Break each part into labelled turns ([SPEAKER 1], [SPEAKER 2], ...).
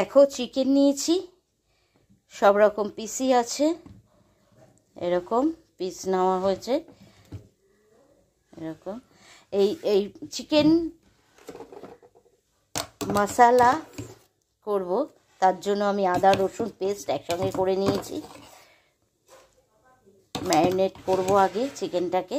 [SPEAKER 1] দেখো চিকেন নিয়েছি, সব রকম পিসই আছে, এরকম পিস নেওয়া হয়েছে। এরকম এই চিকেন মশলা করব, তার জন্য আমি আদা রসুন পেস্ট একসঙ্গে করে নিয়েছি। ম্যারিনেট করব আগে চিকেনটাকে,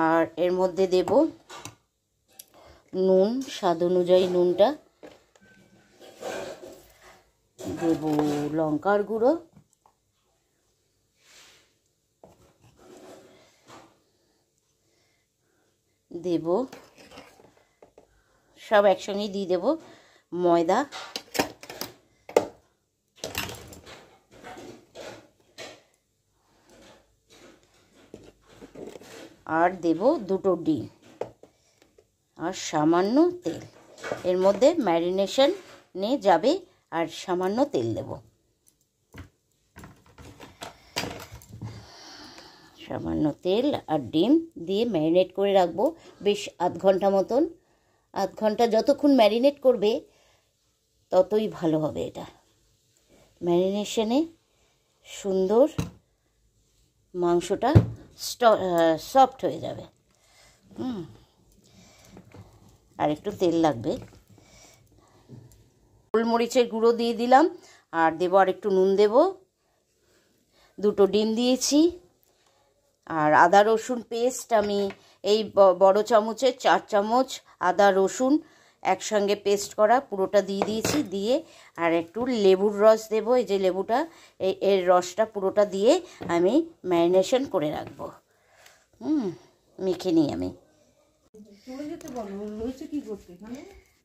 [SPEAKER 1] আর এর মধ্যে দেব নুন, স্বাদ অনুযায়ী নুনটা দেব, লঙ্কার গুঁড়ো, দেব, সব একসঙ্গেই দিয়ে দেব ময়দা, আর দেব দুটো ডিম আর সামান্য তেল। এর মধ্যে ম্যারিনেশনে যাবে আর সামান্য তেল দেব, সামান্য তেল আর ডিম দিয়ে ম্যারিনেট করে রাখবো বেশ আধ ঘন্টা মতন। আধ ঘন্টা যতক্ষণ ম্যারিনেট করবে ততই ভালো হবে। এটা ম্যারিনেশনে সুন্দর মাংসটা সফট হয়ে যাবে। আর একটু তেল লাগবে। গোলমরিচের গুঁড়ো দিয়ে দিলাম, আর দেবো আর একটু নুন দেব, দুটো ডিম দিয়েছি, আর আদা রসুন পেস্ট আমি এই বড় চামচের 4 চামচ আদা রসুন একসঙ্গে পেস্ট করা পুরোটা দিয়ে দিয়েছি। দিয়ে আর একটু লেবুর রস দেব, এই যে লেবুটা, এর রসটা পুরোটা দিয়ে আমি ম্যারিনেশন করে রাখবো। মেখে নিই আমি।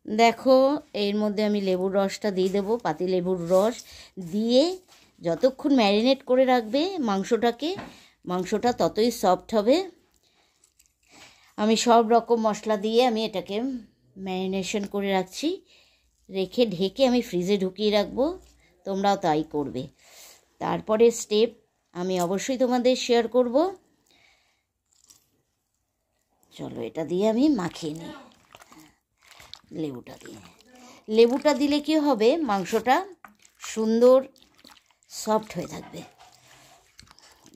[SPEAKER 1] দেখো এর মধ্যে আমি লেবুর রসটা দিয়ে দেবো, পাতি লেবুর রস দিয়ে যতক্ষণ ম্যারিনেট করে রাখবে মাংসটা ততই সফট হবে। আমি সব রকম মশলা দিয়ে আমি এটাকে ম্যারিনেশন করে রাখছি, রেখে ঢেকে আমি ফ্রিজে ঢুকিয়ে রাখবো। তোমরাও তাই করবে। তারপরে স্টেপ আমি অবশ্যই তোমাদের শেয়ার করব। চলো এটা দিয়ে আমি মাখিয়ে নিই। লেবুটা দিলে কি হবে, মাংসটা সুন্দর সফট হয়ে থাকবে।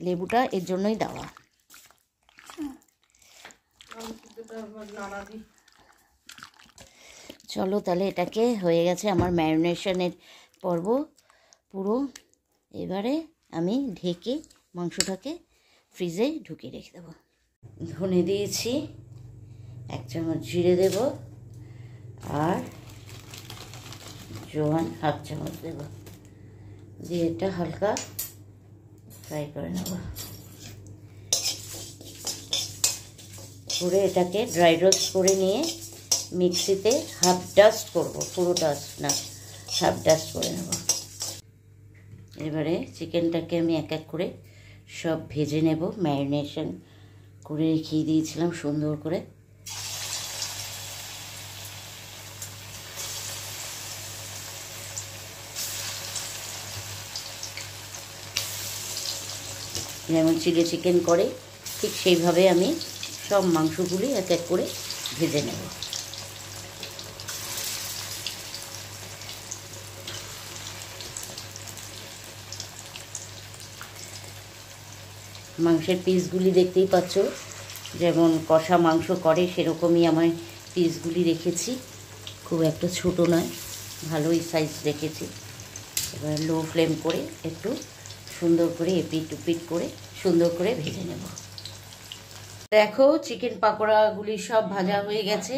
[SPEAKER 1] লেবুটা এর জন্যই দেওয়া। চলো তাহলে এটাকে হয়ে গেছে আমার ম্যারিনেশনের পর্ব পুরো। এবারে আমি ঢেকে মাংসটাকে ফ্রিজে ঢুকিয়ে রেখে দেবো। ধনে দিয়েছি, 1 চামচ জিরে দেব, আর জোয়ান 1/2 চামচ দেব, দিয়ে এটা হালকা ফ্রাই করে নেব। করে এটাকে ড্রাই রোস্ট করে নিয়ে মিক্সিতে হাফ ডাস্ট করব, পুরো ডাস্ট না, হাফ ডাস্ট করে নেব। এবারে চিকেনটাকে আমি এক এক করে সব ভেজে নেব। ম্যারিনেশন করে রেখে দিয়েছিলাম সুন্দর করে। যেমন চিলি চিকেন করে ঠিক সেইভাবে আমি সব মাংসগুলি এক এক করে ভেজে নেব। মাংসের পিসগুলি দেখতেই পাচ্ছ, যেমন কষা মাংস করে সেরকমই আমার পিসগুলি রেখেছি, খুব একটা ছোট নয়, ভালোই সাইজ রেখেছি। এবার লো ফ্লেম করে একটু সুন্দর করে এপিট উপিট করে সুন্দর করে ভেজে নেব। দেখো চিকেন পাকোড়াগুলি সব ভাজা হয়ে গেছে,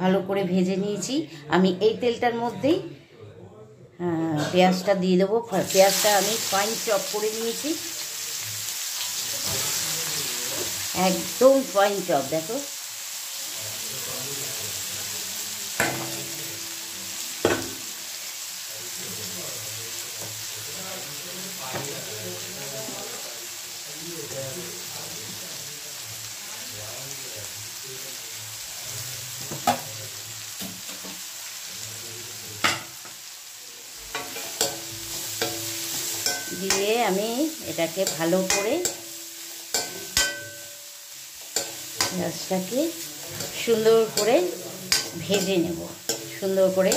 [SPEAKER 1] ভালো করে ভেজে নিয়েছি। আমি এই তেলটার মধ্যেই পেঁয়াজটা দিয়ে দেবো। পেঁয়াজটা আমি ফাইন চপ করে নিয়েছি, একদম ফাইন চপ। দেখো দিয়ে আমি এটাকে ভালো করে পেঁয়াজটাকে সুন্দর করে ভেজে নেব, সুন্দর করে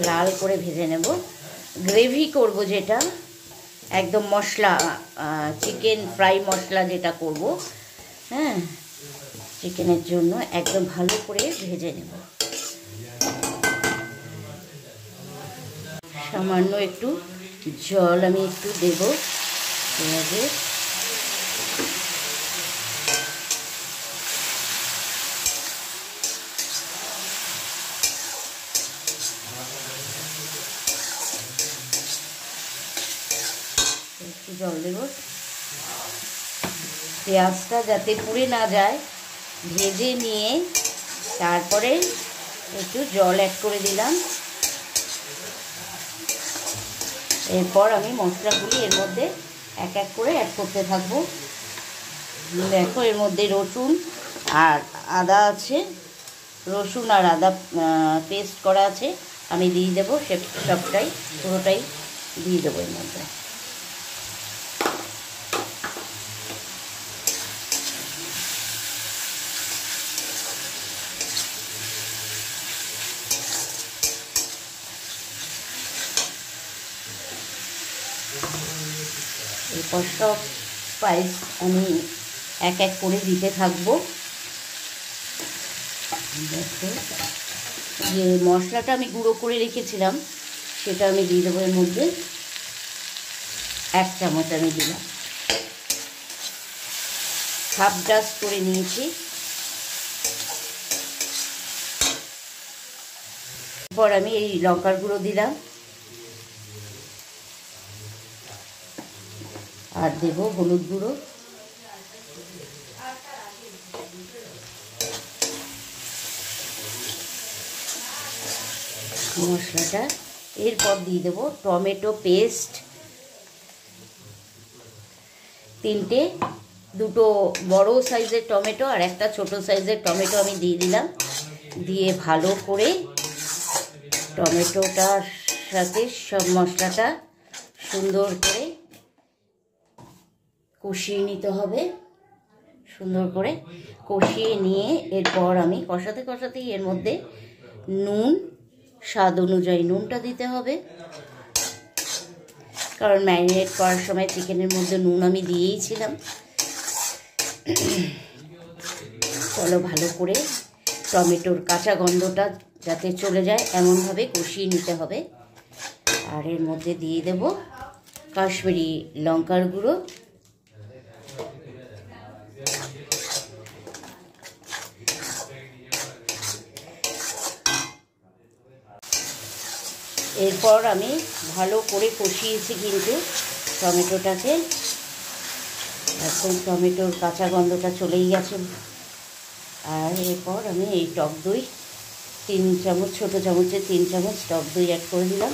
[SPEAKER 1] লাল করে ভেজে নেব। গ্রেভি করব যেটা, একদম মশলা, চিকেন ফ্রাই মশলা যেটা করব, হ্যাঁ, চিকেনের জন্য একদম ভালো করে ভেজে নেব। সামান্য একটু জল আমি একটু দেব পেঁয়াজে। একটু জল দেব, পেঁয়াজটা যাতে পুড়ে না যায় ভেজে নিয়ে তারপরে একটু জল অ্যাড করে দিলাম। এরপর আমি মশলাগুলি এর মধ্যে এক এক করে অ্যাড করতে থাকবো। দেখো এর মধ্যে রসুন আর আদা আছে, রসুন আর আদা পেস্ট করা আছে, আমি দিয়ে দেবো সবটাই, পুরোটাই দিয়ে দেবো এর মধ্যে। এরপর সব স্পাইস আমি এক এক করে দিতে থাকবো। দেখো যে মশলাটা আমি গুঁড়ো করে রেখেছিলাম সেটা আমি দিয়ে দেবো এর মধ্যে, 1 চামচ আমি দিলাম, হাফ ডাস্ট করে নিয়েছি। এরপর আমি এই লঙ্কার গুঁড়ো দিলাম আর দেব হলুদ গুঁড়ো, মশলাটা। এরপর দিয়ে দেব টমেটো পেস্ট, 2 বড় সাইজের টমেটো আর 1 ছোট সাইজের টমেটো আমি দিয়ে দিলাম। দিয়ে ভালো করে টমেটোটার সাথে সব মশলাটা সুন্দর করে কষিয়ে নিতে হবে। সুন্দর করে কষিয়ে নিয়ে এরপর আমি কষাতে কষাতেই এর মধ্যে নুন, স্বাদ অনুযায়ী নুনটা দিতে হবে, কারণ ম্যারিনেট করার সময় চিকেনের মধ্যে নুন আমি দিয়েইছিলাম। চলো ভালো করে টমেটোর কাঁচা গন্ধটা যাতে চলে যায় এমনভাবে কষিয়ে নিতে হবে। আর এর মধ্যে দিয়ে দেব কাশ্মীরি লঙ্কার গুঁড়ো, এরপর আমি ভালো করে কষিয়েছি কিন্তু টমেটোটাকে, এখন টমেটোর কাঁচা গন্ধটা চলেই গেছে। আর এরপর আমি এই টক দই 3 চামচ, ছোটো চামচে 3 চামচ টক দই অ্যাড করে দিলাম।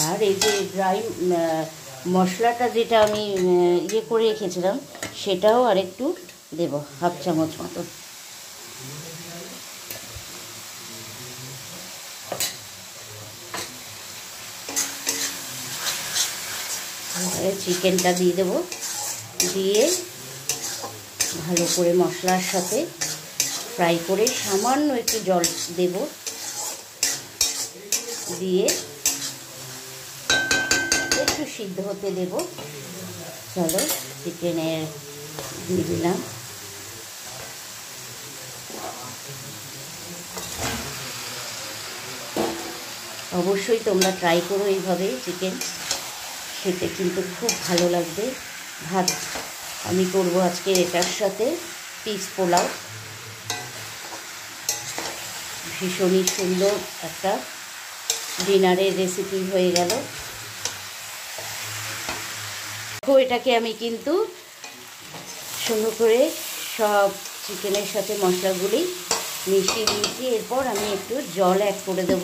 [SPEAKER 1] আর এই যে ড্রাই মশলাটা যেটা আমি ইয়ে করে রেখেছিলাম সেটাও আরেকটু দেব, হাফ চামচ মতো। চিকেনটা দিয়ে দেব, দিয়ে ভালো করে মশলার সাথে ফ্রাই করে সামান্য একটু জল দেব, দিয়ে একটু সিদ্ধ হতে দেব। চলো চিকেনের দিয়ে দিলাম, অবশ্যই তোমরা ট্রাই করো এইভাবে চিকেন, খেতে কিন্তু খুব ভালো লাগবে। ভাত আমি করব আজকে এটার সাথে পিস পোলাও, ভীষণই সুন্দর একটা ডিনারের রেসিপি হয়ে গেল। এটাকে আমি কিন্তু সুন্দর করে সব চিকেনের সাথে মশলাগুলি মিশিয়ে দিয়েছি। এরপর আমি একটু জল অ্যাড করে দেব,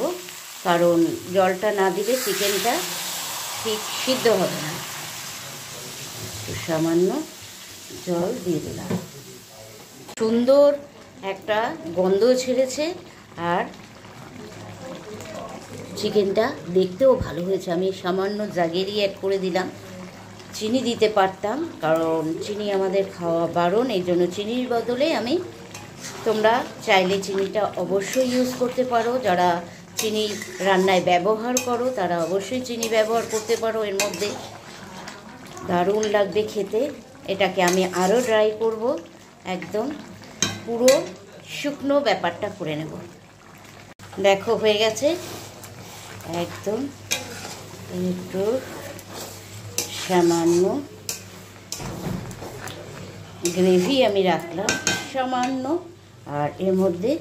[SPEAKER 1] কারণ জলটা না দিলে চিকেনটা ঠিক সিদ্ধ হবে না। একটু সামান্য জল দিয়ে দিলাম, সুন্দর একটা গন্ধ ছেড়েছে। আর চিকেনটা দেখতেও ভালো হয়েছে। আমি সামান্য জাগেরি অ্যাড করে দিলাম, চিনি দিতে পারতাম কারণ চিনি আমাদের খাওয়া বারণ, এই জন্য চিনির বদলে আমি, তোমরা চাইলে চিনিটা অবশ্যই ইউজ করতে পারো, যারা চিনি রান্নায় ব্যবহার করো তারা অবশ্যই চিনি ব্যবহার করতে পারো। এর মধ্যে দারুণ লাগবে খেতে। এটাকে আমি আরও ড্রাই করব, একদম পুরো শুকনো ব্যাপারটা করে নেব। দেখো হয়ে গেছে একদম। একটু সামান্য গ্রেভি আমি রাখলাম সামান্য, আর এর মধ্যে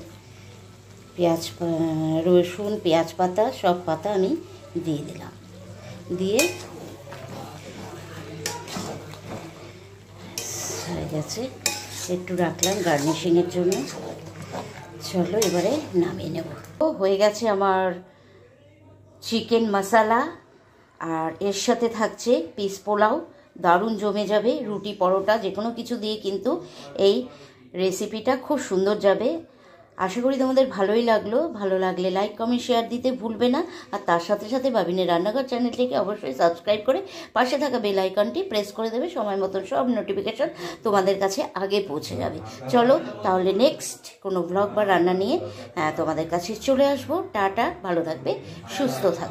[SPEAKER 1] রসুন, পেঁয়াজ পাতা, সব পাতা আমি দিয়ে দিলাম, দিয়ে হয়ে গেছে। একটু রাখলাম গার্নিশিংয়ের জন্য। চলো এবারে নামিয়ে নেব। হয়ে গেছে আমার চিকেন মশলা, আর এর সাথে থাকছে পিস পোলাও। দারুণ জমে যাবে, রুটি পরোটা যে কোনো কিছু দিয়ে কিন্তু এই রেসিপিটা খুব সুন্দর যাবে। আশা করি তোমাদের ভালোই লাগলো। ভালো লাগলে লাইক, কমেন্ট, শেয়ার দিতে ভুলবে না। আর তার সাথে সাথে বাবিনের রান্নাঘর চ্যানেলটিকে অবশ্যই সাবস্ক্রাইব করে পাশে থাকা বেল আইকনটি প্রেস করে দেবে। সময় মতন সব নোটিফিকেশন তোমাদের কাছে আগে পৌঁছে যাবে। চলো তাহলে নেক্সট কোনো ব্লগ বা রান্না নিয়ে তোমাদের কাছে চলে আসবো। টাটা, ভালো থাকবে, সুস্থ থাকবে।